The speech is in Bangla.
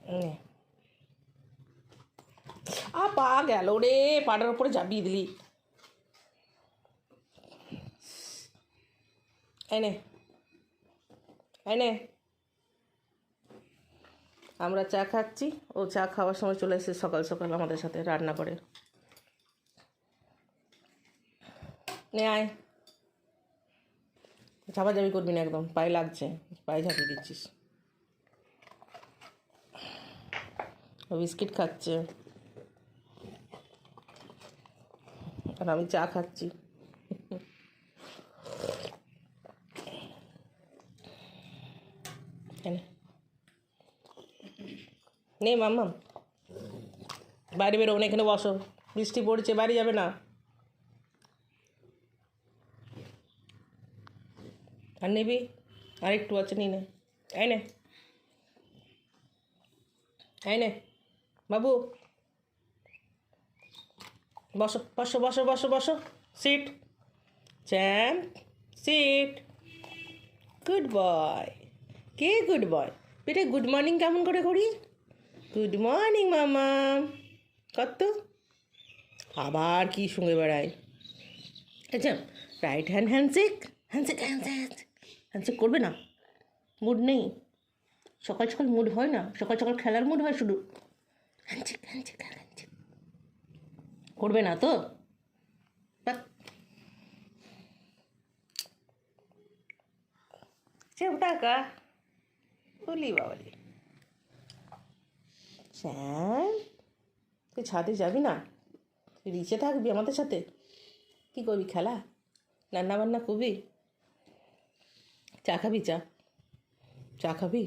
নে। পা গেল রে, পাটার উপরে চাপিয়ে দিলি। এনে এনে আমরা চা খাচ্ছি, ও চা খাওয়ার সময় চলে এসেছে সকাল সকাল আমাদের সাথে রান্না করে। নে আয়, ঝাপাঝাপি করবি না, একদম পায়ে লাগছে, পায়ে ঝাঁপিয়ে দিচ্ছিস। ও বিস্কিট খাচ্ছে আর আমি চা খাচ্ছি। নে মাম্মাম, বাইরে বেরো না, এখানে বসো, বৃষ্টি পড়ছে, বাইরে যাবে না। আর নিবি? আর একটু আছে, নিয়ে নে। এই নে, এই নে বাবু, বসো বসো বসো বসো বসো, seat, champ, seat, good boy. কে গুড বয়? বেটা গুড মর্নিং কেমন করে করি? গুড মর্নিং মামা। কত আবার কি সঙ্গে বেড়ায়? আচ্ছা, right hand handshake, handshake handshake, handshake করবে না? মুড নেই? সকাল সকাল মুড হয় না? সকাল সকাল খেলার মুড হয় শুধু? হ্যান্ডশেক হ্যান্ডশেক হ্যান্ডশেক করবে না তো? টাকা বলি বাবালি। শ্যাম, তুই ছাদে যাবি না? তুই নিচে থাকবি আমাদের সাথে? কী করবি, খেলা, রান্না বান্না করবি? চা খাবি? চা চা খাবি?